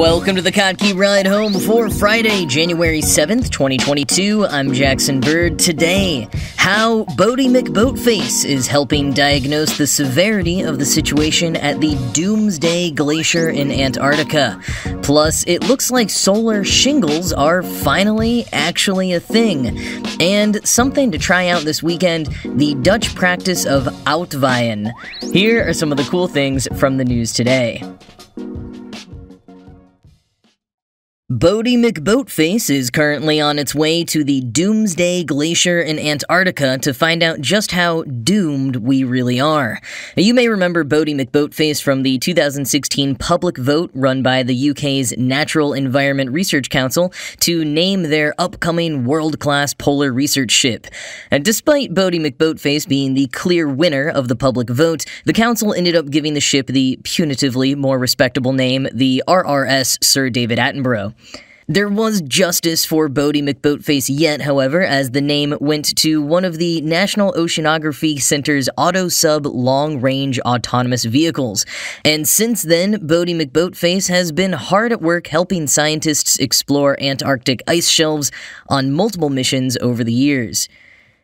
Welcome to the Kottke Ride Home for Friday, January 7th, 2022. I'm Jackson Bird. Today, how Boaty McBoatface is helping diagnose the severity of the situation at the Doomsday Glacier in Antarctica. Plus, it looks like solar shingles are finally actually a thing. And something to try out this weekend, the Dutch practice of uitwaaien. Here are some of the cool things from the news today. Boaty McBoatface is currently on its way to the Doomsday Glacier in Antarctica to find out just how doomed we really are. You may remember Boaty McBoatface from the 2016 public vote run by the UK's Natural Environment Research Council to name their upcoming world-class polar research ship. And despite Boaty McBoatface being the clear winner of the public vote, the council ended up giving the ship the punitively more respectable name, the RRS Sir David Attenborough. There was justice for Boaty McBoatface yet, however, as the name went to one of the National Oceanography Center's auto-sub long-range autonomous vehicles. And since then, Boaty McBoatface has been hard at work helping scientists explore Antarctic ice shelves on multiple missions over the years.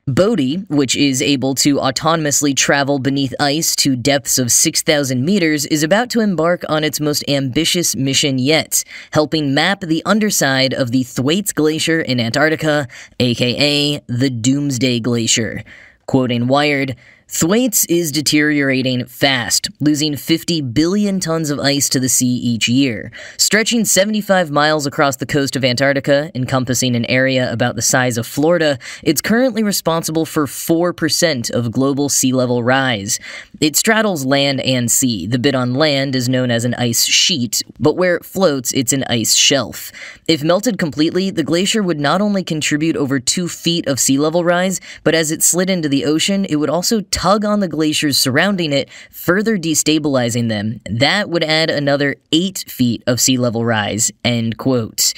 Boaty, which is able to autonomously travel beneath ice to depths of 6,000 meters, is about to embark on its most ambitious mission yet, helping map the underside of the Thwaites Glacier in Antarctica, aka the Doomsday Glacier. Quoting Wired, "Thwaites is deteriorating fast, losing 50 billion tons of ice to the sea each year. Stretching 75 miles across the coast of Antarctica, encompassing an area about the size of Florida, it's currently responsible for 4% of global sea level rise. It straddles land and sea. The bit on land is known as an ice sheet, but where it floats, it's an ice shelf. If melted completely, the glacier would not only contribute over 2 feet of sea level rise, but as it slid into the ocean, it would also tug on the glaciers surrounding it, further destabilizing them. That would add another 8 feet of sea level rise," end quote.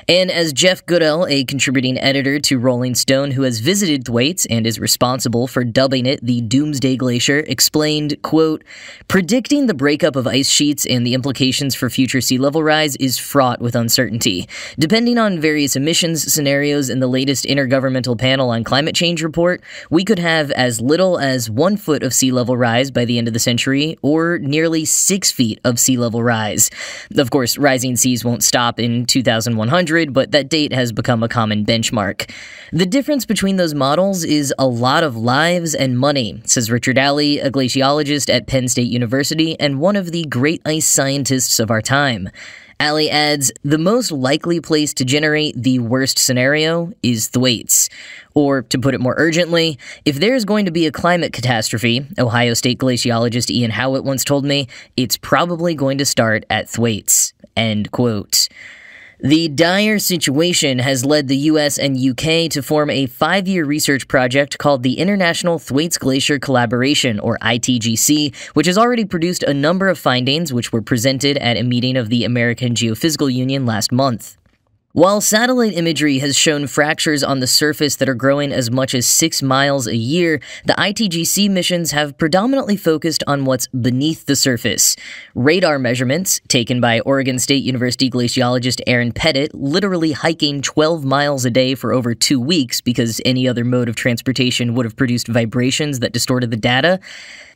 And as Jeff Goodell, a contributing editor to Rolling Stone who has visited Thwaites and is responsible for dubbing it the Doomsday Glacier, explained, quote, "Predicting the breakup of ice sheets and the implications for future sea level rise is fraught with uncertainty. Depending on various emissions scenarios in the latest Intergovernmental Panel on Climate Change report, we could have as little as 1 foot of sea level rise by the end of the century, or nearly 6 feet of sea level rise. Of course, rising seas won't stop in 2100, but that date has become a common benchmark. The difference between those models is a lot of lives and money," says Richard Alley, a glaciologist at Penn State University and one of the great ice scientists of our time. Alley adds, "The most likely place to generate the worst scenario is Thwaites. Or, to put it more urgently, if there's going to be a climate catastrophe, Ohio State glaciologist Ian Howitt once told me, it's probably going to start at Thwaites," end quote. The dire situation has led the US and UK to form a 5-year research project called the International Thwaites Glacier Collaboration, or ITGC, which has already produced a number of findings which were presented at a meeting of the American Geophysical Union last month. While satellite imagery has shown fractures on the surface that are growing as much as 6 miles a year, the ITGC missions have predominantly focused on what's beneath the surface. Radar measurements, taken by Oregon State University glaciologist Aaron Pettit, literally hiking 12 miles a day for over 2 weeks because any other mode of transportation would have produced vibrations that distorted the data,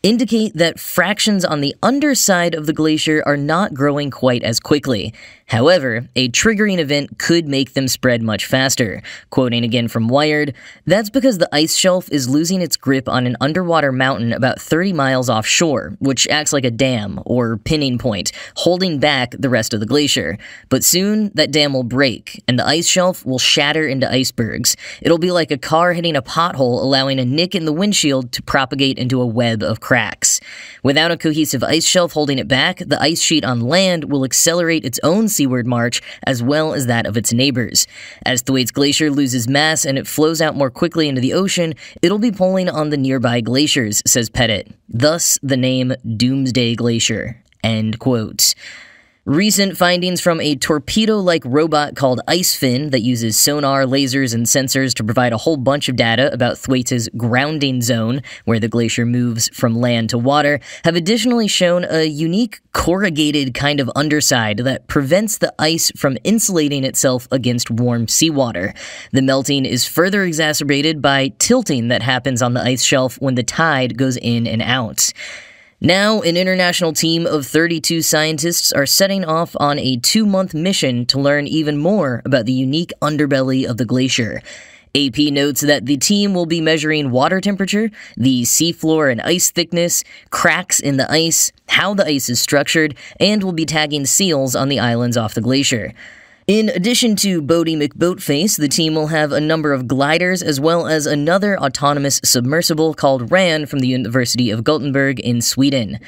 indicate that fractions on the underside of the glacier are not growing quite as quickly. However, a triggering event could make them spread much faster. Quoting again from Wired, "That's because the ice shelf is losing its grip on an underwater mountain about 30 miles offshore, which acts like a dam, or pinning point, holding back the rest of the glacier. But soon, that dam will break, and the ice shelf will shatter into icebergs. It'll be like a car hitting a pothole, allowing a nick in the windshield to propagate into a web of cracks. Without a cohesive ice shelf holding it back, the ice sheet on land will accelerate its own seaward march as well as that of its neighbors. As Thwaites Glacier loses mass and it flows out more quickly into the ocean, it'll be pulling on the nearby glaciers," says Pettit. Thus, the name Doomsday Glacier, end quote. Recent findings from a torpedo-like robot called Icefin that uses sonar, lasers, and sensors to provide a whole bunch of data about Thwaites' grounding zone, where the glacier moves from land to water, have additionally shown a unique corrugated kind of underside that prevents the ice from insulating itself against warm seawater. The melting is further exacerbated by tilting that happens on the ice shelf when the tide goes in and out. Now, an international team of 32 scientists are setting off on a 2-month mission to learn even more about the unique underbelly of the glacier. AP notes that the team will be measuring water temperature, the seafloor and ice thickness, cracks in the ice, how the ice is structured, and will be tagging seals on the islands off the glacier. In addition to Boaty McBoatface, the team will have a number of gliders as well as another autonomous submersible called RAN from the University of Gothenburg in Sweden.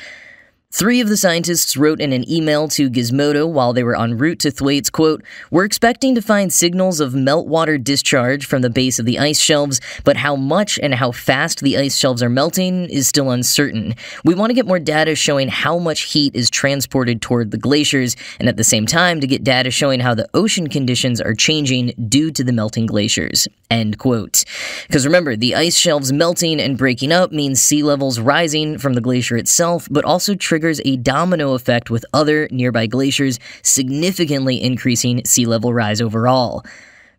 3 of the scientists wrote in an email to Gizmodo while they were en route to Thwaites, quote, "We're expecting to find signals of meltwater discharge from the base of the ice shelves, but how much and how fast the ice shelves are melting is still uncertain. We want to get more data showing how much heat is transported toward the glaciers, and at the same time to get data showing how the ocean conditions are changing due to the melting glaciers." End quote. Because remember, the ice shelves melting and breaking up means sea levels rising from the glacier itself, but also triggers a domino effect with other nearby glaciers, significantly increasing sea level rise overall.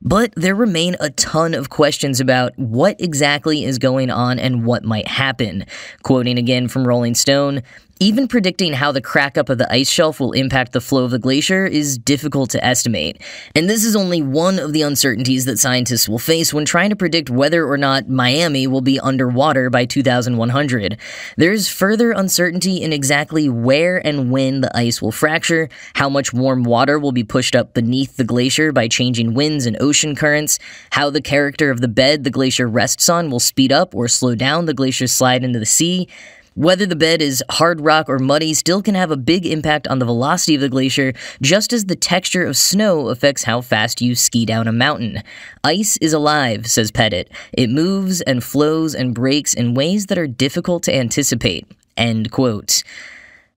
But there remain a ton of questions about what exactly is going on and what might happen. Quoting again from Rolling Stone, "Even predicting how the crack-up of the ice shelf will impact the flow of the glacier is difficult to estimate. And this is only one of the uncertainties that scientists will face when trying to predict whether or not Miami will be underwater by 2100. There's further uncertainty in exactly where and when the ice will fracture, how much warm water will be pushed up beneath the glacier by changing winds and ocean currents, how the character of the bed the glacier rests on will speed up or slow down the glacier's slide into the sea. Whether the bed is hard rock or muddy still can have a big impact on the velocity of the glacier, just as the texture of snow affects how fast you ski down a mountain. Ice is alive," says Pettit. "It moves and flows and breaks in ways that are difficult to anticipate." End quote.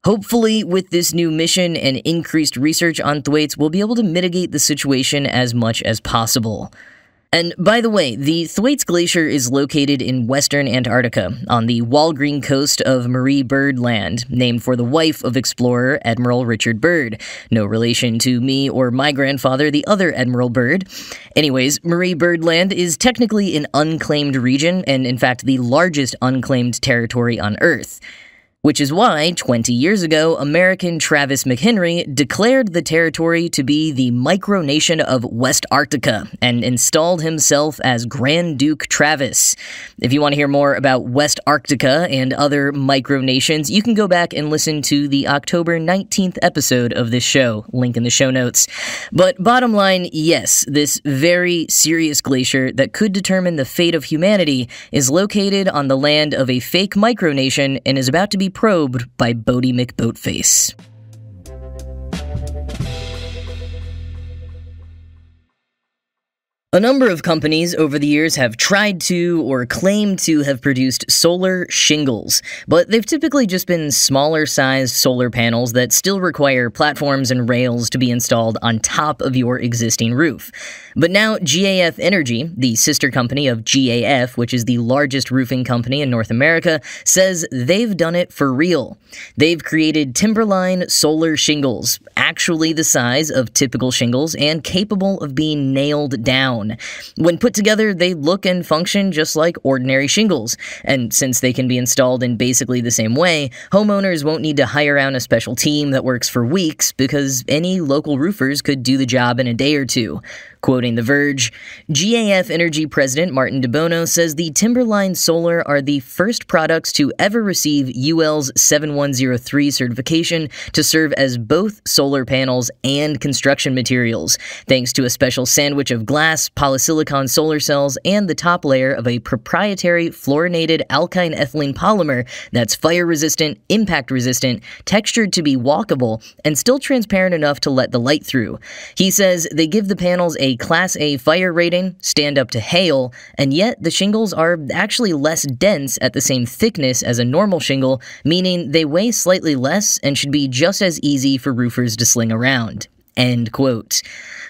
Hopefully, with this new mission and increased research on Thwaites, we'll be able to mitigate the situation as much as possible. And by the way, the Thwaites Glacier is located in western Antarctica, on the Walgreen coast of Marie Byrd Land, named for the wife of explorer Admiral Richard Byrd. No relation to me or my grandfather, the other Admiral Byrd. Anyways, Marie Byrd Land is technically an unclaimed region, and in fact the largest unclaimed territory on Earth. Which is why, 20 years ago, American Travis McHenry declared the territory to be the micronation of West Arctica and installed himself as Grand Duke Travis. If you want to hear more about West Arctica and other micronations, you can go back and listen to the October 19th episode of this show, link in the show notes. But bottom line, yes, this very serious glacier that could determine the fate of humanity is located on the land of a fake micronation and is about to be probed by Boaty McBoatface. A number of companies over the years have tried to or claimed to have produced solar shingles, but they've typically just been smaller-sized solar panels that still require platforms and rails to be installed on top of your existing roof. But now GAF Energy, the sister company of GAF, which is the largest roofing company in North America, says they've done it for real. They've created Timberline solar shingles, actually the size of typical shingles and capable of being nailed down. When put together, they look and function just like ordinary shingles, and since they can be installed in basically the same way, homeowners won't need to hire out a special team that works for weeks because any local roofers could do the job in a day or two. Quoting The Verge, GAF Energy President Martin DeBono says the Timberline Solar are the first products to ever receive UL's 7103 certification to serve as both solar panels and construction materials, thanks to a special sandwich of glass, polysilicon solar cells, and the top layer of a proprietary fluorinated alkyne ethylene polymer that's fire-resistant, impact-resistant, textured to be walkable, and still transparent enough to let the light through. He says they give the panels a a Class A fire rating, stand up to hail, and yet the shingles are actually less dense at the same thickness as a normal shingle, meaning they weigh slightly less and should be just as easy for roofers to sling around. End quote.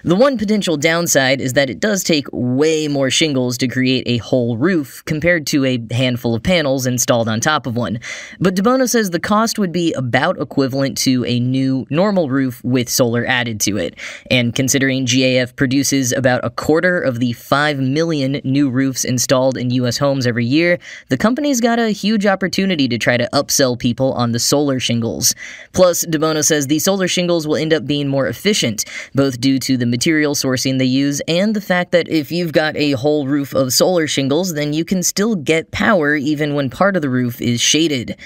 The one potential downside is that it does take way more shingles to create a whole roof compared to a handful of panels installed on top of one. But DeBono says the cost would be about equivalent to a new normal roof with solar added to it. And considering GAF produces about a quarter of the 5 million new roofs installed in US homes every year, the company's got a huge opportunity to try to upsell people on the solar shingles. Plus, DeBono says the solar shingles will end up being more efficient, both due to the material sourcing they use and the fact that if you've got a whole roof of solar shingles, then you can still get power even when part of the roof is shaded.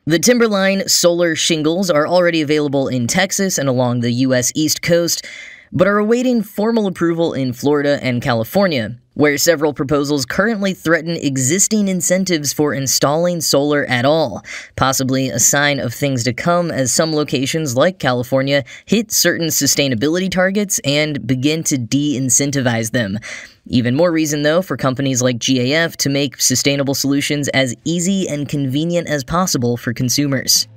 The Timberline solar shingles are already available in Texas and along the US East Coast, but are awaiting formal approval in Florida and California, where several proposals currently threaten existing incentives for installing solar at all, possibly a sign of things to come as some locations like California hit certain sustainability targets and begin to de-incentivize them. Even more reason, though, for companies like GAF to make sustainable solutions as easy and convenient as possible for consumers.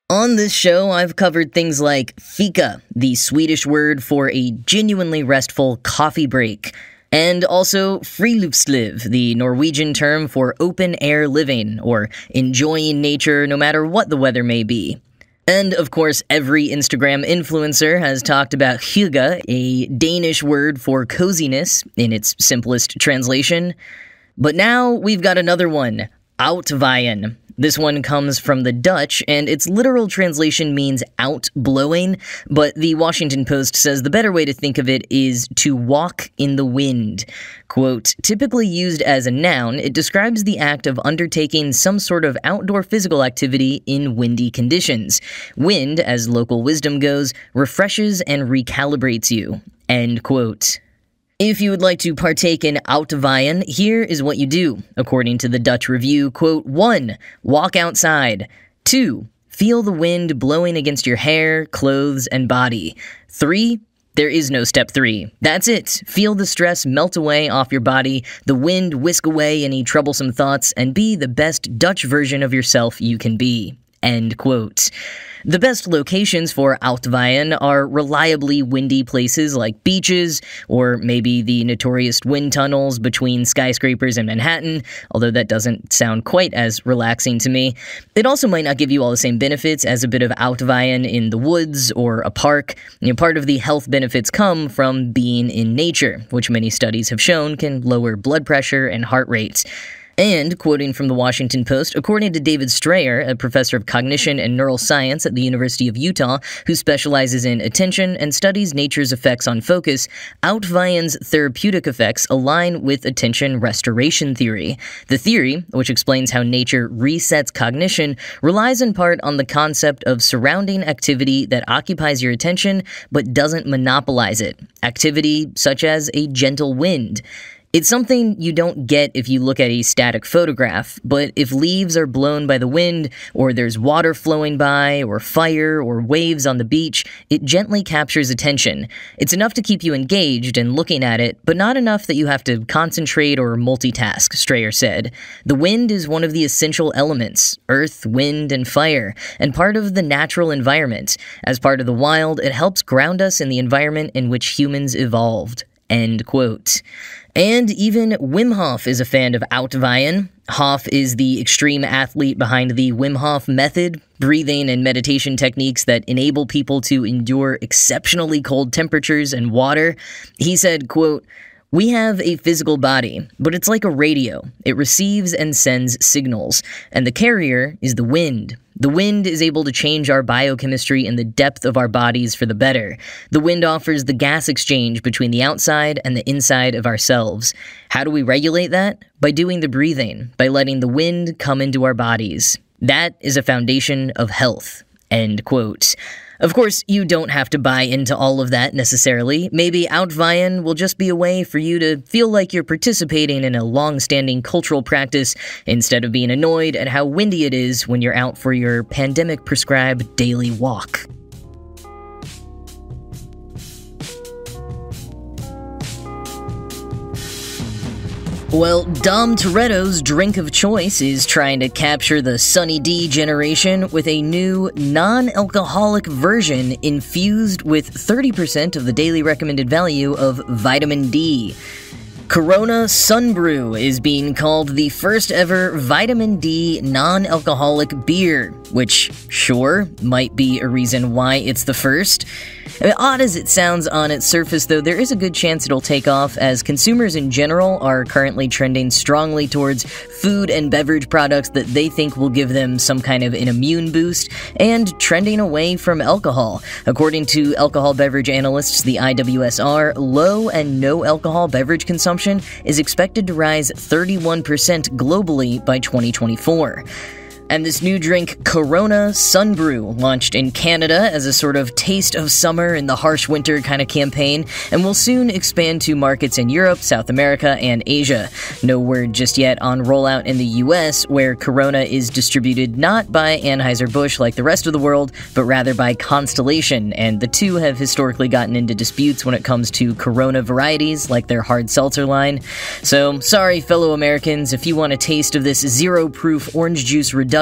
On this show, I've covered things like fika, the Swedish word for a genuinely restful coffee break, and also friluftsliv, the Norwegian term for open-air living, or enjoying nature no matter what the weather may be. And, of course, every Instagram influencer has talked about hygge, a Danish word for coziness, in its simplest translation. But now we've got another one, uitwaaien. This one comes from the Dutch, and its literal translation means out blowing, but the Washington Post says the better way to think of it is to walk in the wind. Quote, typically used as a noun, it describes the act of undertaking some sort of outdoor physical activity in windy conditions. Wind, as local wisdom goes, refreshes and recalibrates you. End quote. If you would like to partake in uitwaaien, here is what you do. According to the Dutch Review, quote, 1. Walk outside. 2. Feel the wind blowing against your hair, clothes, and body. 3. There is no step 3. That's it. Feel the stress melt away off your body, the wind whisk away any troublesome thoughts, and be the best Dutch version of yourself you can be. End quote. The best locations for uitwaaien are reliably windy places like beaches, or maybe the notorious wind tunnels between skyscrapers and Manhattan, although that doesn't sound quite as relaxing to me. It also might not give you all the same benefits as a bit of uitwaaien in the woods or a park. Part of the health benefits come from being in nature, which many studies have shown can lower blood pressure and heart rate. And, quoting from the Washington Post, according to David Strayer, a professor of cognition and neuroscience at the University of Utah, who specializes in attention and studies nature's effects on focus, uitwaaien's therapeutic effects align with attention restoration theory. The theory, which explains how nature resets cognition, relies in part on the concept of surrounding activity that occupies your attention but doesn't monopolize it, activity such as a gentle wind. It's something you don't get if you look at a static photograph, but if leaves are blown by the wind, or there's water flowing by, or fire, or waves on the beach, it gently captures attention. It's enough to keep you engaged and looking at it, but not enough that you have to concentrate or multitask, Strayer said. The wind is one of the essential elements, earth, wind, and fire, and part of the natural environment. As part of the wild, it helps ground us in the environment in which humans evolved. End quote. And even Wim Hof is a fan of uitwaaien. Hof is the extreme athlete behind the Wim Hof method, breathing and meditation techniques that enable people to endure exceptionally cold temperatures and water. He said, quote, "We have a physical body, but it's like a radio. It receives and sends signals, and the carrier is the wind. The wind is able to change our biochemistry in the depth of our bodies for the better. The wind offers the gas exchange between the outside and the inside of ourselves. How do we regulate that? By doing the breathing, by letting the wind come into our bodies. That is a foundation of health." End quote. Of course, you don't have to buy into all of that necessarily. Maybe uitwaaien will just be a way for you to feel like you're participating in a long-standing cultural practice instead of being annoyed at how windy it is when you're out for your pandemic-prescribed daily walk. Well, Dom Toretto's drink of choice is trying to capture the Sunny D generation with a new, non-alcoholic version infused with 30% of the daily recommended value of vitamin D. Corona Sunbrew is being called the first ever vitamin D non-alcoholic beer, which, sure, might be a reason why it's the first. Odd as it sounds on its surface, though, there is a good chance it'll take off, as consumers in general are currently trending strongly towards food and beverage products that they think will give them some kind of an immune boost, and trending away from alcohol. According to alcohol beverage analysts, the IWSR, low and no alcohol beverage consumption is expected to rise 31% globally by 2024. And this new drink, Corona Sunbrew, launched in Canada as a sort of taste of summer in the harsh winter kind of campaign, and will soon expand to markets in Europe, South America, and Asia. No word just yet on rollout in the US, where Corona is distributed not by Anheuser-Busch like the rest of the world, but rather by Constellation, and the two have historically gotten into disputes when it comes to Corona varieties, like their hard seltzer line. So, sorry fellow Americans, if you want a taste of this zero-proof orange juice reduction,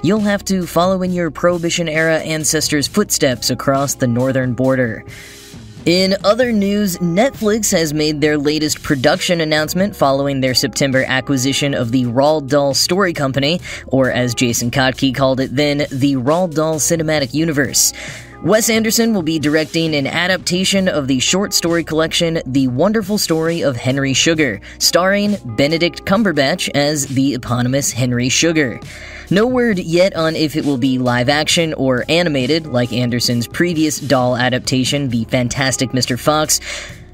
you'll have to follow in your Prohibition-era ancestors' footsteps across the northern border. In other news, Netflix has made their latest production announcement following their September acquisition of the Roald Dahl Story Company, or as Jason Kotke called it then, the Roald Dahl Cinematic Universe. Wes Anderson will be directing an adaptation of the short story collection The Wonderful Story of Henry Sugar, starring Benedict Cumberbatch as the eponymous Henry Sugar. No word yet on if it will be live action or animated, like Anderson's previous Dahl adaptation, The Fantastic Mr. Fox,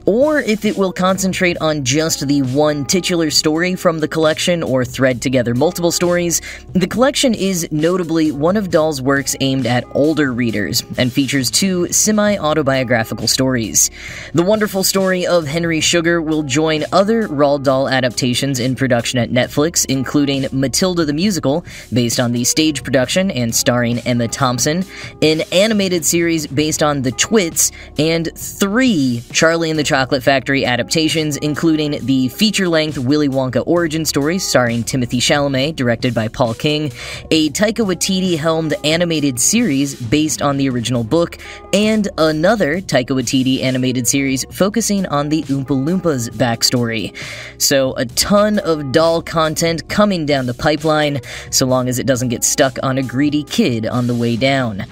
or if it will concentrate on just the one titular story from the collection or thread together multiple stories. The collection is notably one of Dahl's works aimed at older readers and features two semi-autobiographical stories. The Wonderful Story of Henry Sugar will join other Roald Dahl adaptations in production at Netflix, including Matilda the Musical, based on the stage production and starring Emma Thompson, an animated series based on The Twits, and 3 Charlie and the Chocolate Factory adaptations, including the feature-length Willy Wonka origin story starring Timothée Chalamet, directed by Paul King, a Taika Waititi-helmed animated series based on the original book, and another Taika Waititi animated series focusing on the Oompa Loompas backstory. So a ton of Dahl content coming down the pipeline, so long as it doesn't get stuck on a greedy kid on the way down.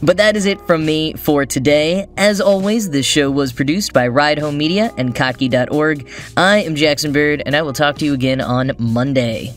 But that is it from me for today. As always, this show was produced by Ride Home Media and Kotke.org. I am Jackson Bird, and I will talk to you again on Monday.